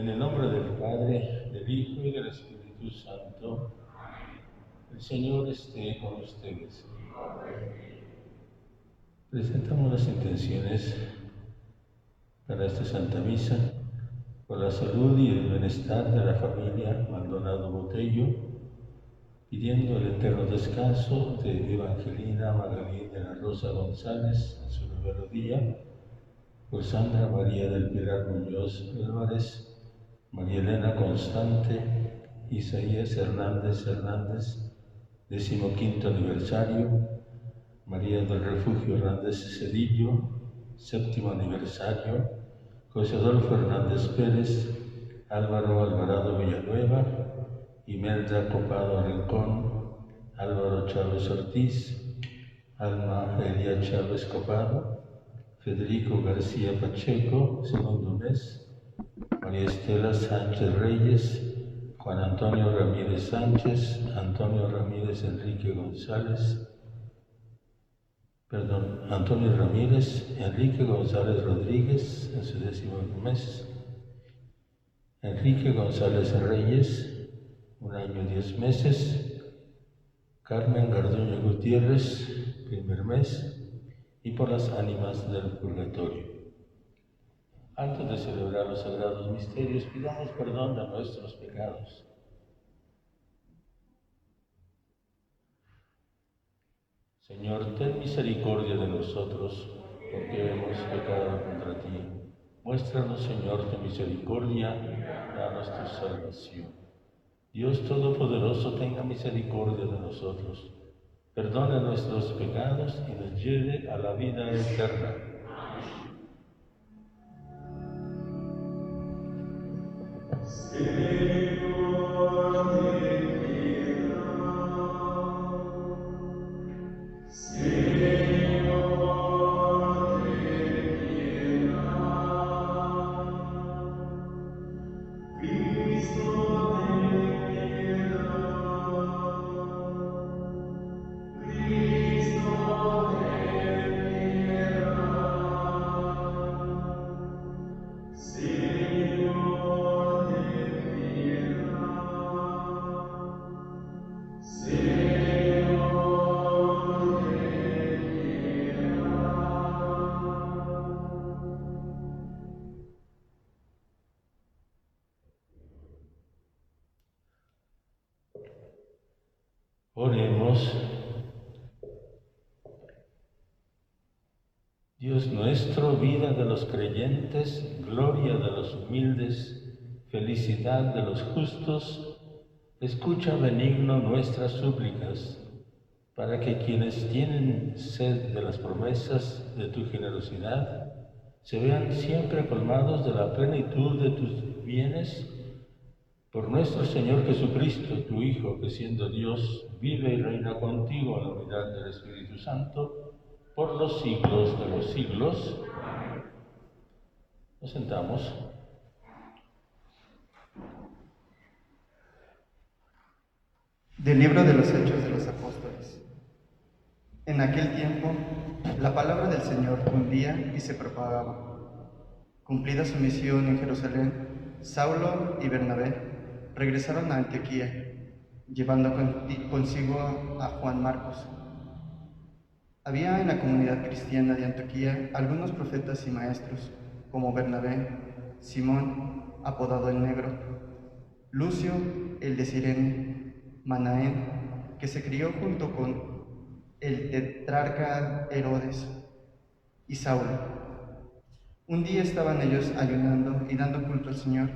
En el nombre del Padre, del Hijo y del Espíritu Santo, el Señor esté con ustedes. Presentamos las intenciones para esta Santa Misa por la salud y el bienestar de la familia Maldonado Botello, pidiendo el eterno descanso de Evangelina Magdalena de la Rosa González en su noveno día, por Sandra María del Pilar Muñoz Álvarez, María Elena Constante, Isaías Hernández, 15º aniversario, María del Refugio Hernández Cedillo, 7º aniversario, José Adolfo Hernández Pérez, Álvaro Alvarado Villanueva, Imelda Copado Rincón, Álvaro Chávez Ortiz, Alma Elia Chávez Copado, Federico García Pacheco, segundo mes, María Estela Sánchez Reyes, Juan Antonio Ramírez Sánchez, Antonio Ramírez Enrique González, Antonio Ramírez Enrique González Rodríguez, en su 10º mes, Enrique González Reyes, 1 año 10 meses, Carmen Garduño Gutiérrez, 1er mes, y por las ánimas del purgatorio. Antes de celebrar los sagrados misterios, pidamos perdón de nuestros pecados. Señor, ten misericordia de nosotros, porque hemos pecado contra ti. Muéstranos, Señor, tu misericordia, danos tu salvación. Dios Todopoderoso, tenga misericordia de nosotros, perdone nuestros pecados y nos lleve a la vida eterna. Oremos. Dios nuestro, vida de los creyentes, gloria de los humildes, felicidad de los justos, escucha benigno nuestras súplicas, para que quienes tienen sed de las promesas de tu generosidad, se vean siempre colmados de la plenitud de tus bienes, por nuestro Señor Jesucristo, tu Hijo, que siendo Dios, vive y reina contigo en la unidad del Espíritu Santo, por los siglos de los siglos. Nos sentamos. Del libro de los Hechos de los Apóstoles. En aquel tiempo, la palabra del Señor cundía y se propagaba. Cumplida su misión en Jerusalén, Saulo y Bernabé regresaron a Antioquía, llevando consigo a Juan Marcos. Había en la comunidad cristiana de Antioquía algunos profetas y maestros, como Bernabé, Simón, apodado el Negro, Lucio, el de Cirene, Manaén, que se crió junto con el tetrarca Herodes, y Saulo. Un día estaban ellos ayunando y dando culto al Señor,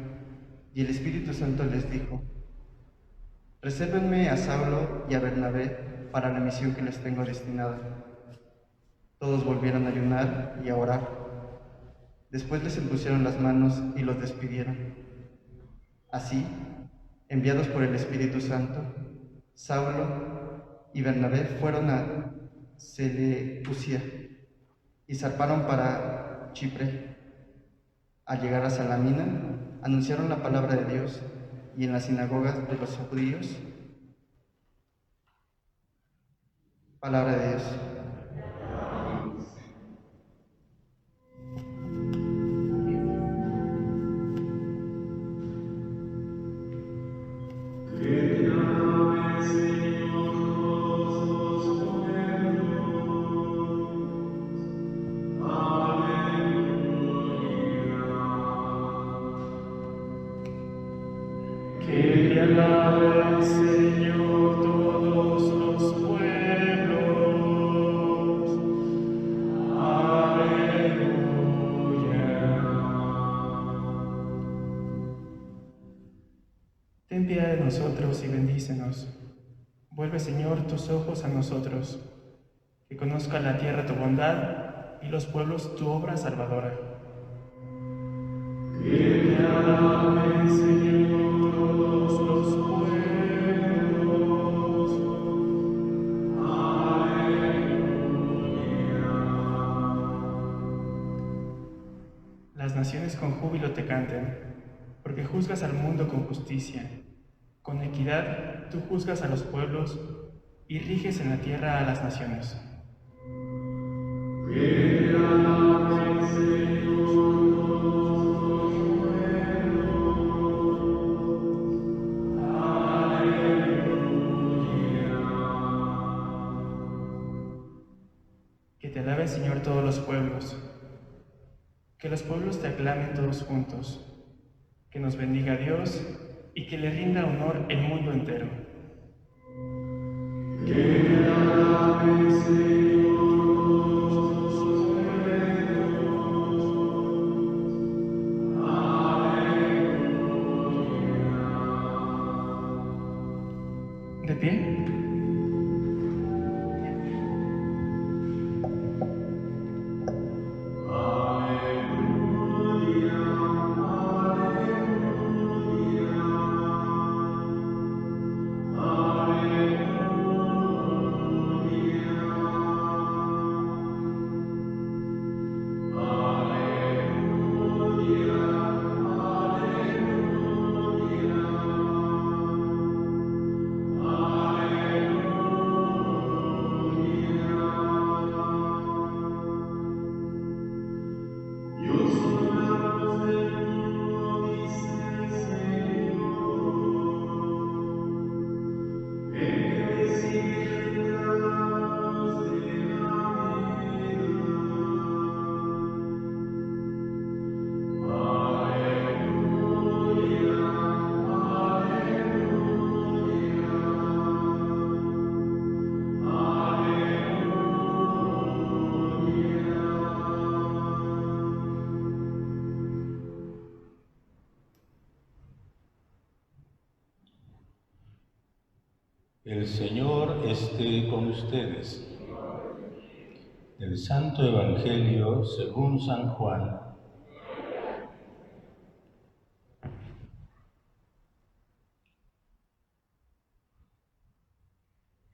y el Espíritu Santo les dijo: resérvenme a Saulo y a Bernabé para la misión que les tengo destinada. Todos volvieron a ayunar y a orar. Después les impusieron las manos y los despidieron. Así, enviados por el Espíritu Santo, Saulo y Bernabé fueron a Seleucia y zarparon para Chipre. Al llegar a Salamina, anunciaron la palabra de Dios, y en las sinagogas de los judíos, palabra de Dios. Que te alaben, Señor, todos los pueblos. Aleluya. Ten piedad de nosotros y bendícenos. Vuelve, Señor, tus ojos a nosotros. Que conozca la tierra tu bondad y los pueblos tu obra salvadora. Que te alaben, Señor, todos los pueblos. Aleluya. Las naciones con júbilo te canten, porque juzgas al mundo con justicia. Con equidad tú juzgas a los pueblos y riges en la tierra a las naciones. Que te alaben, Señor, todos los pueblos. Aleluya. Que te alaben, Señor, todos los pueblos. Que los pueblos te aclamen todos juntos. Que nos bendiga Dios y que le rinda honor el mundo entero. Que te alaben, Señor, todos los pueblos. Aleluya. ¿De pie? El Señor esté con ustedes. Del Santo Evangelio según San Juan.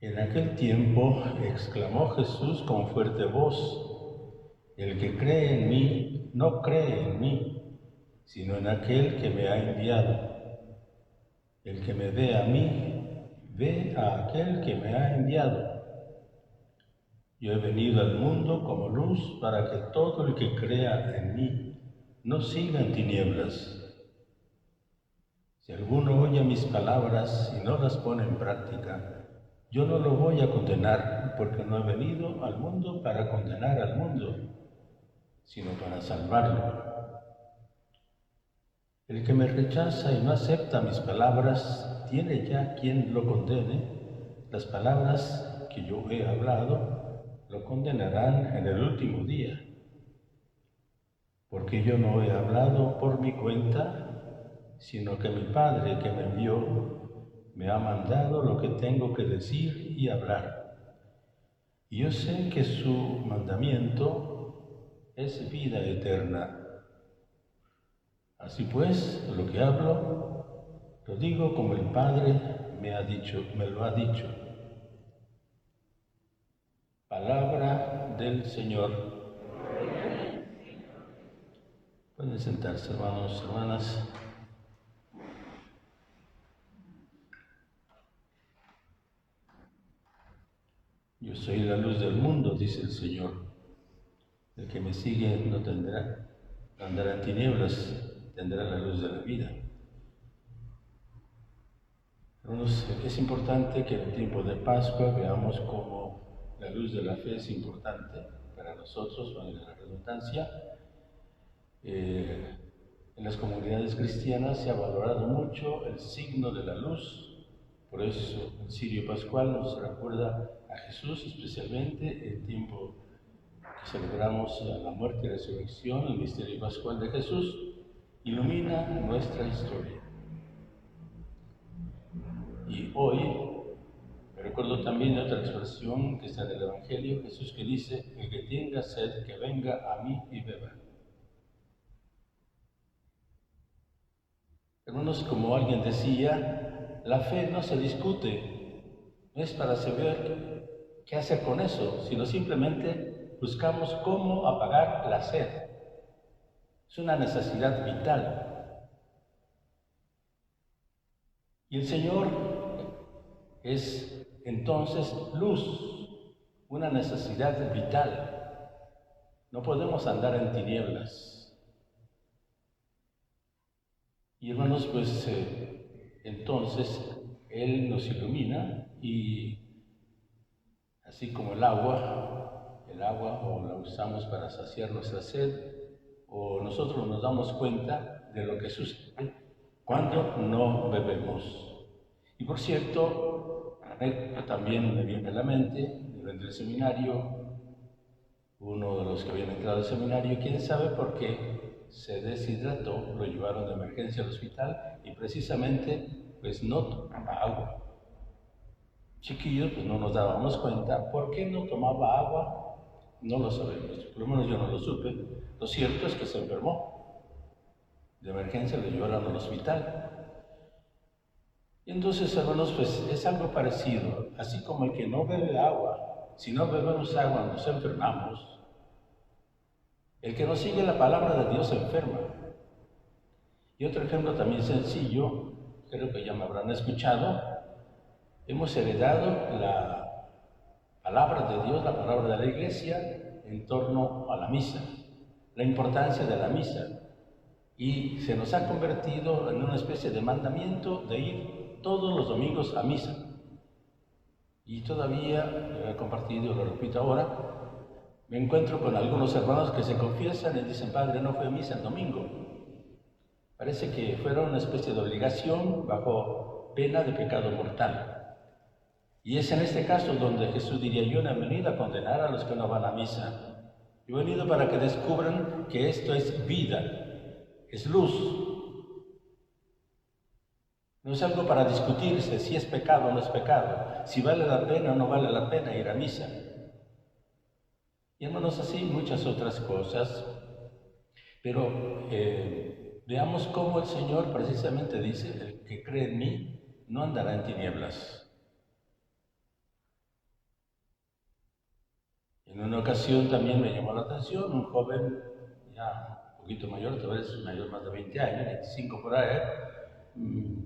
En aquel tiempo exclamó Jesús con fuerte voz: el que cree en mí, no cree en mí, sino en aquel que me ha enviado. El que me ve a mí, ve a aquel que me ha enviado. Yo he venido al mundo como luz para que todo el que crea en mí no siga en tinieblas. Si alguno oye mis palabras y no las pone en práctica, yo no lo voy a condenar, porque no he venido al mundo para condenar al mundo, sino para salvarlo. El que me rechaza y no acepta mis palabras, tiene ya quien lo condene. Las palabras que yo he hablado lo condenarán en el último día. Porque yo no he hablado por mi cuenta, sino que mi Padre que me envió me ha mandado lo que tengo que decir y hablar. Y yo sé que su mandamiento es vida eterna. Así pues, lo que hablo, lo digo como el Padre me lo ha dicho. Palabra del Señor. Pueden sentarse, hermanos, hermanas. Yo soy la luz del mundo, dice el Señor. El que me sigue no andará en tinieblas, tendrá la luz de la vida. Hermanos, es importante que en el tiempo de Pascua veamos cómo la luz de la fe es importante para nosotros, valga la redundancia. En En las comunidades cristianas se ha valorado mucho el signo de la luz. Por eso el Cirio Pascual nos recuerda a Jesús, especialmente en tiempo que celebramos la muerte y resurrección, el misterio pascual de Jesús, ilumina nuestra historia. Y hoy me recuerdo también de otra expresión que está en el Evangelio, Jesús que dice: el que tenga sed, que venga a mí y beba. Hermanos, como alguien decía, la fe no se discute, no es para saber qué hacer con eso, sino simplemente buscamos cómo apagar la sed. Es una necesidad vital. Y el Señor es entonces luz, una necesidad vital. No podemos andar en tinieblas. Y hermanos, pues entonces Él nos ilumina y así como el agua o la usamos para saciar nuestra sed, o nosotros nos damos cuenta de lo que sucede cuando no bebemos. Y por cierto, también me viene a la mente, durante el seminario, uno de los que habían entrado al seminario, quién sabe por qué, se deshidrató, lo llevaron de emergencia al hospital y precisamente pues no tomaba agua. Chiquillos, pues no nos dábamos cuenta. ¿Por qué no tomaba agua? No lo sabemos, por lo menos yo no lo supe. Lo cierto es que se enfermó. De emergencia lo llevaron al hospital. Y entonces, hermanos, pues es algo parecido. Así como el que no bebe agua, si no bebemos agua nos enfermamos. El que no sigue la palabra de Dios se enferma. Y otro ejemplo también sencillo, creo que ya me habrán escuchado, hemos heredado la palabra de Dios, la palabra de la Iglesia, en torno a la misa, la importancia de la misa. Y se nos ha convertido en una especie de mandamiento de ir todos los domingos a misa. Y todavía, lo he compartido, lo repito ahora, me encuentro con algunos hermanos que se confiesan y dicen: Padre, no fue a misa el domingo. Parece que fuera una especie de obligación bajo pena de pecado mortal. Y es en este caso donde Jesús diría: yo no he venido a condenar a los que no van a misa. Yo he venido para que descubran que esto es vida, es luz. No es algo para discutirse si es pecado o no es pecado, si vale la pena o no vale la pena ir a misa. Y hermanos, así muchas otras cosas. Pero veamos cómo el Señor precisamente dice: el que cree en mí no andará en tinieblas. En una ocasión también me llamó la atención un joven, ya un poquito mayor, tal vez mayor, más de 20 años, 25 por ahí,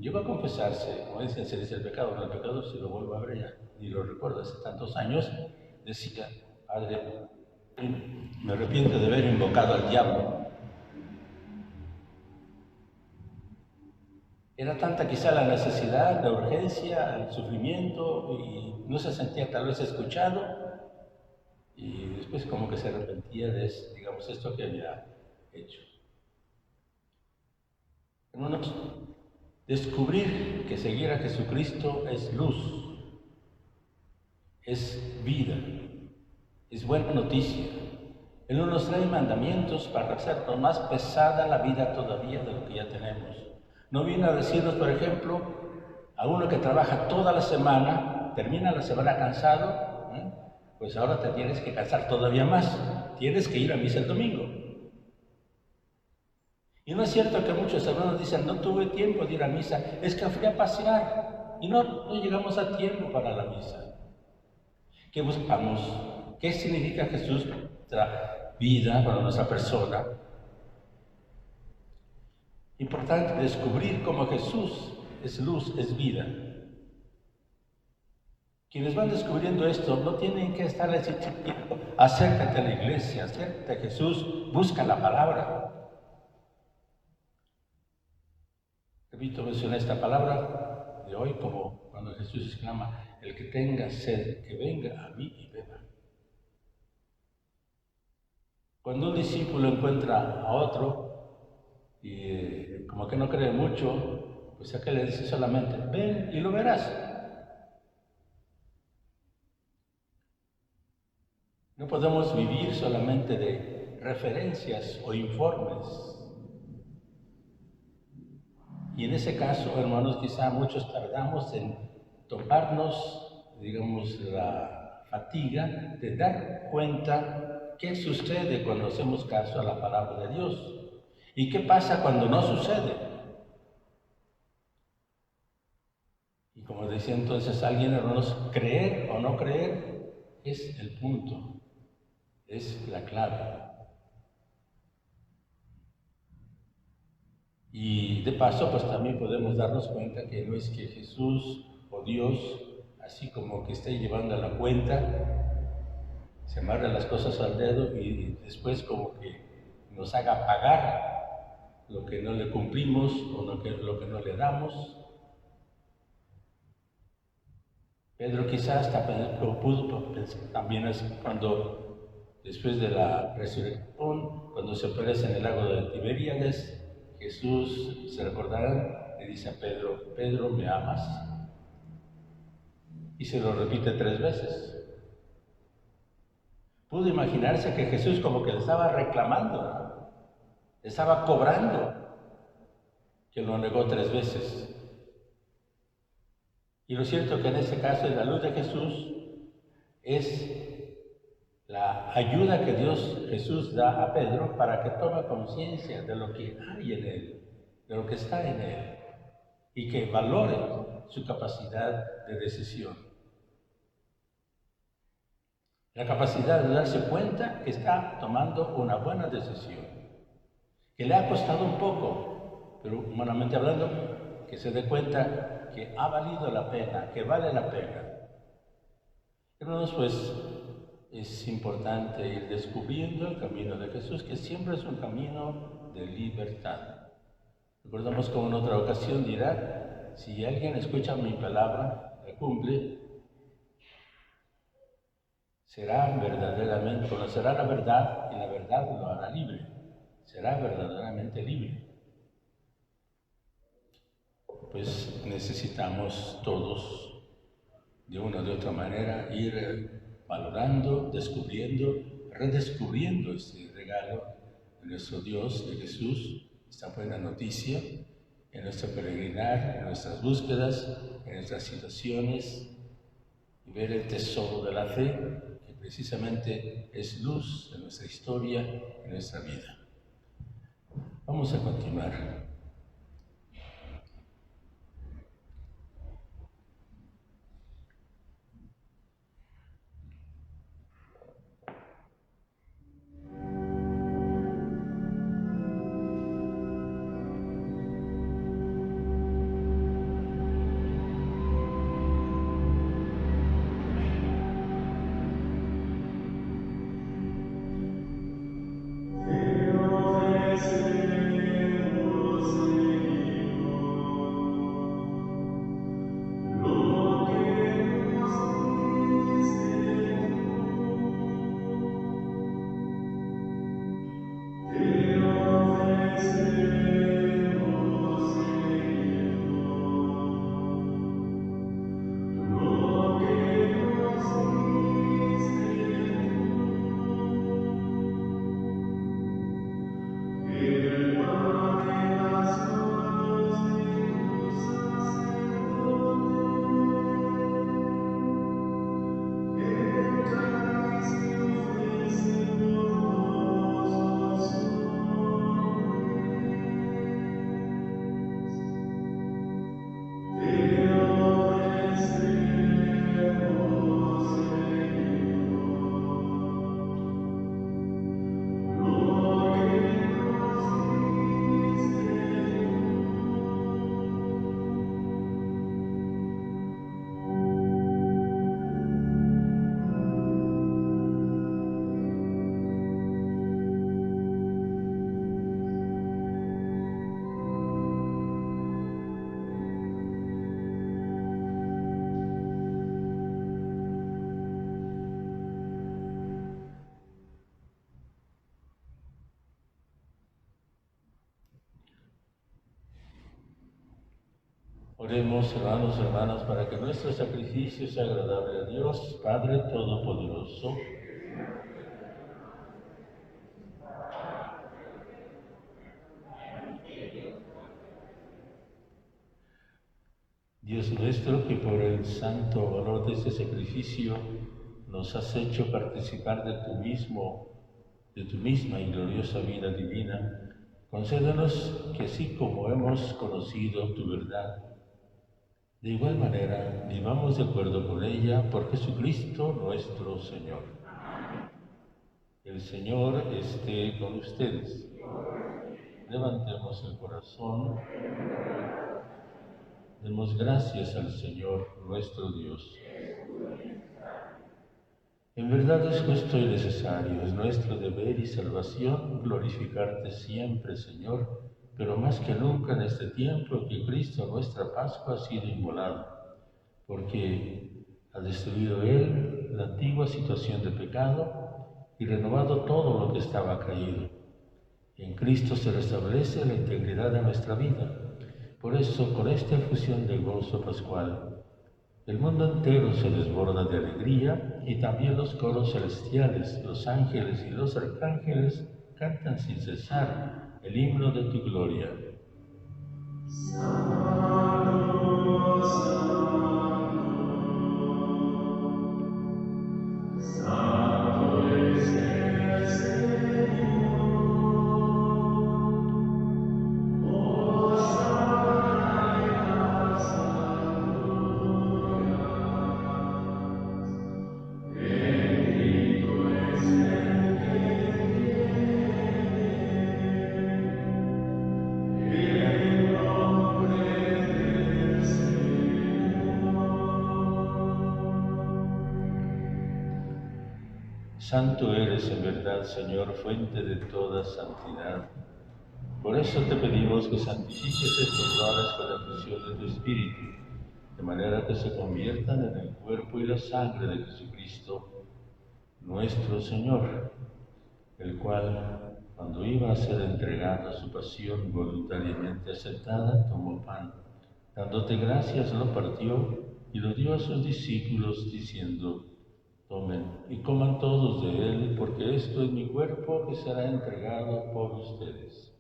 llegó a confesarse, como dicen, se dice el pecado, no el pecado, si lo vuelvo a ver ya, ni lo recuerdo, hace tantos años, decía: Padre, me arrepiento de haber invocado al diablo. Era tanta quizá la necesidad, la urgencia, el sufrimiento, y no se sentía tal vez escuchado, y después como que se arrepentía de, digamos, esto que había hecho. Hermanos, descubrir que seguir a Jesucristo es luz, es vida, es buena noticia. Él no nos trae mandamientos para hacernos más pesada la vida todavía de lo que ya tenemos. No viene a decirnos, por ejemplo, a uno que trabaja toda la semana, termina la semana cansado, pues ahora te tienes que cansar todavía más, tienes que ir a misa el domingo. Y no es cierto que muchos hermanos dicen: no tuve tiempo de ir a misa, es que fui a pasear y no llegamos a tiempo para la misa. ¿Qué buscamos? ¿Qué significa Jesús para nuestra vida, para nuestra persona? Importante descubrir cómo Jesús es luz, es vida. Quienes van descubriendo esto no tienen que estar diciendo: acércate a la iglesia, acércate a Jesús, busca la palabra. Repito, mencioné esta palabra de hoy como cuando Jesús exclama: el que tenga sed, que venga a mí y beba. Cuando un discípulo encuentra a otro y como que no cree mucho, pues a que le dice solamente, ven y lo verás. No podemos vivir solamente de referencias o informes. Y en ese caso, hermanos, quizá muchos tardamos en tomarnos, digamos, la fatiga de dar cuenta qué sucede cuando hacemos caso a la palabra de Dios y qué pasa cuando no sucede. Y como decía entonces alguien, hermanos, creer o no creer es el punto, es la clave. Y de paso, pues también podemos darnos cuenta que no es que Jesús o Dios, así como que esté llevando la cuenta, se amarra las cosas al dedo y después como que nos haga pagar lo que no le cumplimos o lo que no le damos. Pedro quizás pudo pensar también cuando, después de la resurrección, cuando se aparece en el lago de Tiberíades, Jesús, se recordarán, le dice a Pedro, Pedro, ¿me amas? Y se lo repite 3 veces. Pudo imaginarse que Jesús como que le estaba reclamando, ¿no? Le estaba cobrando, que lo negó 3 veces. Y lo cierto que en este caso, la luz de Jesús es la ayuda que Jesús da a Pedro para que tome conciencia de lo que hay en él, de lo que está en él, y que valore su capacidad de decisión. La capacidad de darse cuenta que está tomando una buena decisión, que le ha costado un poco, pero humanamente hablando, que se dé cuenta que ha valido la pena, que vale la pena. Hermanos, pues es importante ir descubriendo el camino de Jesús, que siempre es un camino de libertad. Recordamos como en otra ocasión dirá, si alguien escucha mi palabra, la cumple, será verdaderamente, conocerá la verdad y la verdad lo hará libre, será verdaderamente libre. Pues necesitamos todos, de una o de otra manera, ir valorando, descubriendo, redescubriendo este regalo de nuestro Dios, de Jesús, esta buena noticia, en nuestro peregrinar, en nuestras búsquedas, en nuestras situaciones, y ver el tesoro de la fe, que precisamente es luz de nuestra historia, en nuestra vida. Vamos a continuar. Te ofrecemos Oremos, hermanos y hermanas, para que nuestro sacrificio sea agradable a Dios, Padre Todopoderoso. Dios nuestro, que por el santo valor de este sacrificio nos has hecho participar de tu misma y gloriosa vida divina, concédenos que así como hemos conocido tu verdad, de igual manera vivamos de acuerdo con ella por Jesucristo nuestro Señor. El Señor esté con ustedes. Levantemos el corazón. Demos gracias al Señor nuestro Dios. En verdad es justo y necesario, es nuestro deber y salvación glorificarte siempre, Señor, pero más que nunca en este tiempo en que Cristo, nuestra Pascua, ha sido inmolado, porque ha destruido Él la antigua situación de pecado y renovado todo lo que estaba caído. En Cristo se restablece la integridad de nuestra vida. Por eso, con esta efusión de gozo pascual, el mundo entero se desborda de alegría y también los coros celestiales, los ángeles y los arcángeles cantan sin cesar el himno de tu gloria. Santo eres en verdad, Señor, fuente de toda santidad. Por eso te pedimos que santifiques estos dones con la fusión de tu Espíritu, de manera que se conviertan en el cuerpo y la sangre de Jesucristo, nuestro Señor, el cual, cuando iba a ser entregado a su pasión voluntariamente aceptada, tomó pan. Dándote gracias, lo partió y lo dio a sus discípulos, diciendo: tomen y coman todos de él, porque esto es mi cuerpo que será entregado por ustedes.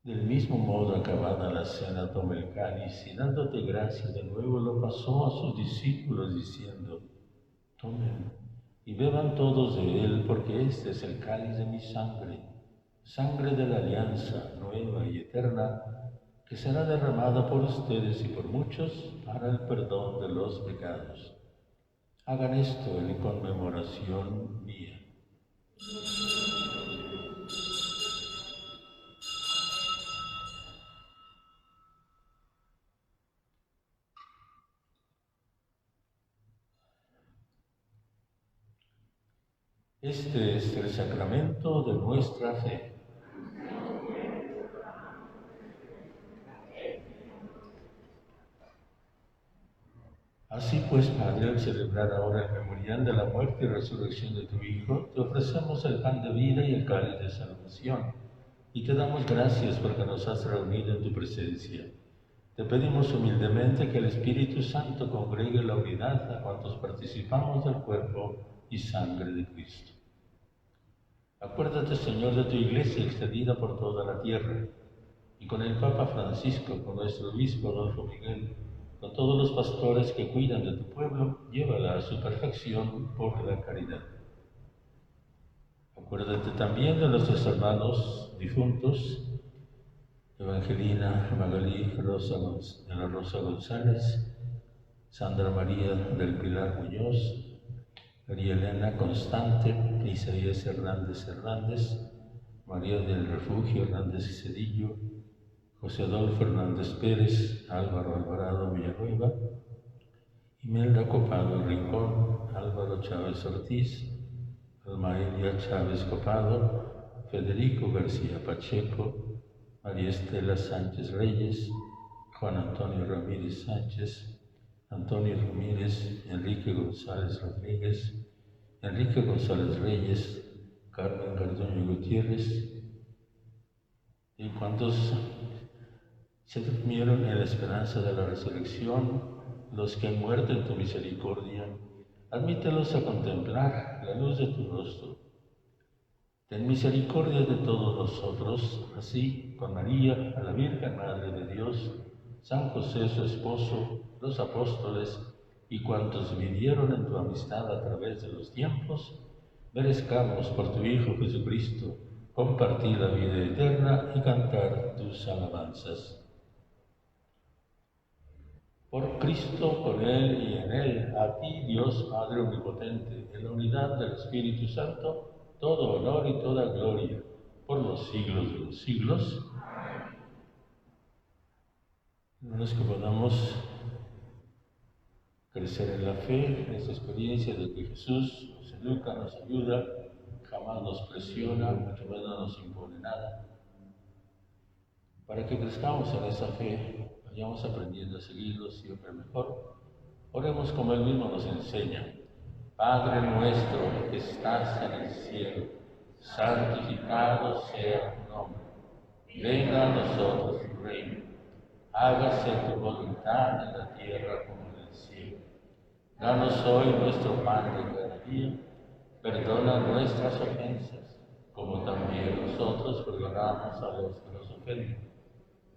Del mismo modo, acabada la cena, tomó el cáliz y dándote gracias de nuevo lo pasó a sus discípulos, diciendo: tomen y beban todos de él, porque este es el cáliz de mi sangre, sangre de la alianza nueva y eterna, que será derramada por ustedes y por muchos para el perdón de los pecados. Hagan esto en conmemoración mía. Este es el sacramento de nuestra fe. Así pues, Padre, al celebrar ahora el memorial de la muerte y resurrección de tu Hijo, te ofrecemos el pan de vida y el cáliz de salvación, y te damos gracias porque nos has reunido en tu presencia. Te pedimos humildemente que el Espíritu Santo congregue la unidad a cuantos participamos del cuerpo y sangre de Cristo. Acuérdate, Señor, de tu Iglesia extendida por toda la tierra, y con el Papa Francisco, con nuestro obispo Adolfo Miguel, con todos los pastores que cuidan de tu pueblo, llévala a su perfección por la caridad. Acuérdate también de nuestros hermanos difuntos, Evangelina Magalí de la Rosa González, Sandra María del Pilar Muñoz, María Elena Constante, Isaías Hernández Hernández, María del Refugio Hernández y Cedillo, José Adolfo Hernández Pérez, Álvaro Alvarado Villanueva, Imelda Copado Rincón, Álvaro Chávez Ortiz, Almaelia Chávez Copado, Federico García Pacheco, María Estela Sánchez Reyes, Juan Antonio Ramírez Sánchez, Antonio Ramírez, Enrique González Rodríguez, Enrique González Reyes, Carmen Garduño Gutiérrez, y cuantos se durmieron en la esperanza de la resurrección, los que han muerto en tu misericordia, admítelos a contemplar la luz de tu rostro. Ten misericordia de todos nosotros, así con María, a la Virgen Madre de Dios, San José su esposo, los apóstoles y cuantos vivieron en tu amistad a través de los tiempos, merezcamos por tu Hijo Jesucristo compartir la vida eterna y cantar tus alabanzas. Por Cristo, con Él y en Él, a ti, Dios Padre Omnipotente, en la unidad del Espíritu Santo, todo honor y toda gloria, por los siglos de los siglos. Hermanos, que podamos crecer en la fe, en esta experiencia de que Jesús nos educa, nos ayuda, jamás nos presiona, mucho menos nos impone nada. Para que crezcamos en esa fe, vayamos aprendiendo a seguirlo siempre mejor. Oremos como Él mismo nos enseña. Padre nuestro que estás en el cielo, santificado sea tu nombre. Venga a nosotros tu reino. Hágase tu voluntad en la tierra como en el cielo. Danos hoy nuestro pan de cada día. Perdona nuestras ofensas, como también nosotros perdonamos a los que nos ofenden.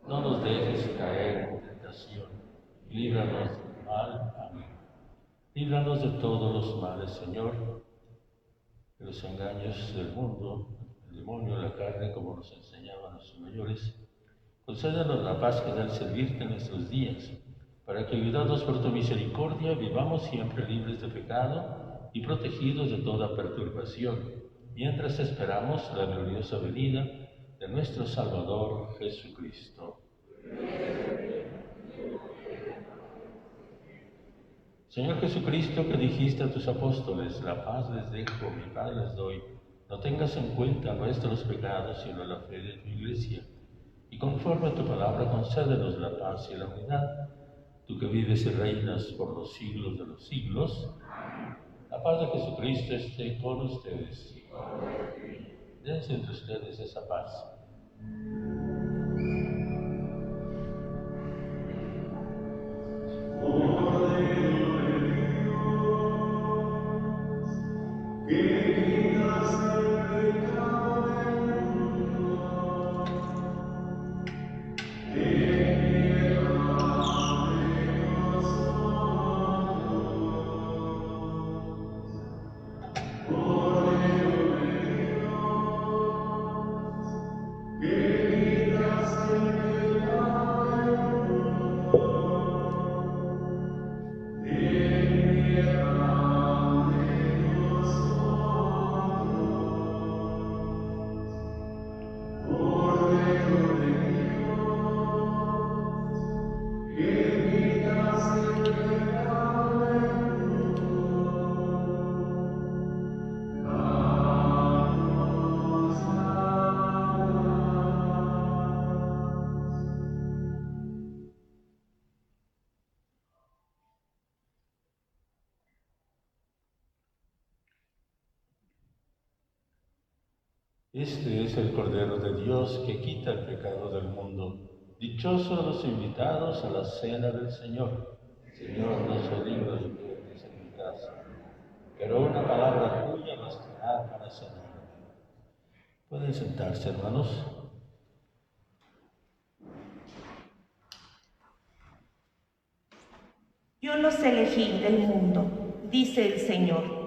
No nos dejes caer en tentación, líbranos del mal. Amén. Líbranos de todos los males, Señor, de los engaños del mundo, el demonio, la carne, como nos enseñaban nuestros mayores. Concédenos la paz que da el servirte en nuestros días, para que, ayudados por tu misericordia, vivamos siempre libres de pecado y protegidos de toda perturbación, mientras esperamos la gloriosa venida de nuestro Salvador Jesucristo. Señor Jesucristo, que dijiste a tus apóstoles, la paz les dejo, mi paz les doy, no tengas en cuenta nuestros pecados, sino la fe de tu Iglesia, y conforme a tu palabra concédenos la paz y la unidad, tú que vives y reinas por los siglos de los siglos. La paz de Jesucristo esté con ustedes. Dense entre ustedes esa paz. Este es el Cordero de Dios que quita el pecado del mundo. Dichosos los invitados a la cena del Señor. Señor, no soy digno de que entres en mi casa, pero una palabra tuya bastará para sanarme. Pueden sentarse, hermanos. Yo los elegí del mundo, dice el Señor,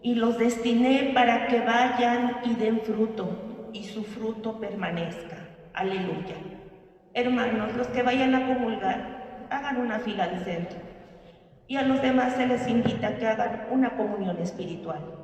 y los destiné para que vayan y den fruto, y su fruto permanezca. Aleluya. Hermanos, los que vayan a comulgar, hagan una fila al centro, y a los demás se les invita a que hagan una comunión espiritual.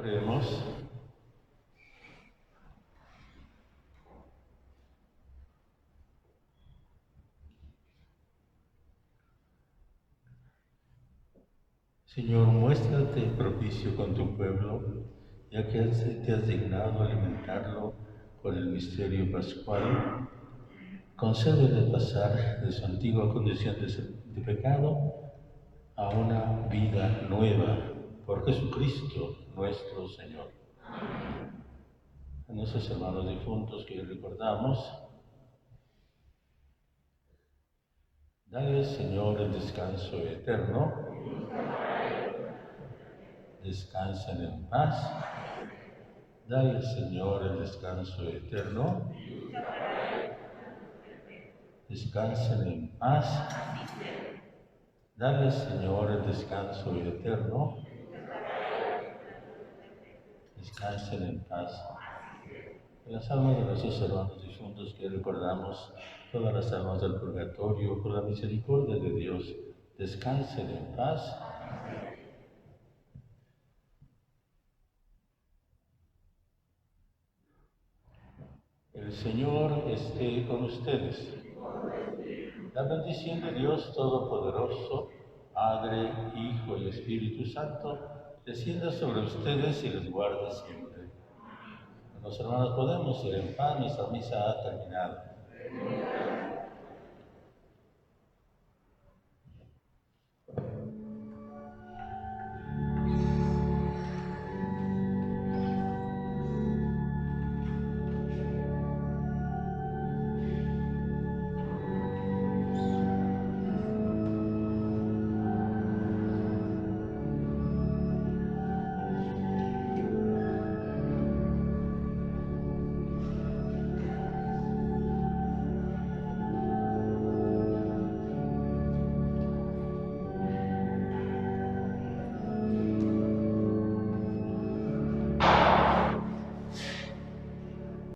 Oremos. Señor, muéstrate propicio con tu pueblo, ya que te has dignado alimentarlo con el misterio pascual. Concédele pasar de su antigua condición de pecado a una vida nueva por Jesucristo nuestro Señor. A nuestros hermanos difuntos que recordamos, dale, Señor, el descanso eterno. Descansen en paz. Dale, Señor, el descanso eterno. Descansen en paz. Dale, Señor, el descanso eterno. Descansen en paz. En las almas de nuestros hermanos difuntos que recordamos, todas las almas del purgatorio, por la misericordia de Dios, descansen en paz. El Señor esté con ustedes. La bendición de Dios Todopoderoso, Padre, Hijo y Espíritu Santo, descienda sobre ustedes y les guarde siempre. Los hermanos podemos ir en paz, nuestra misa ha terminado.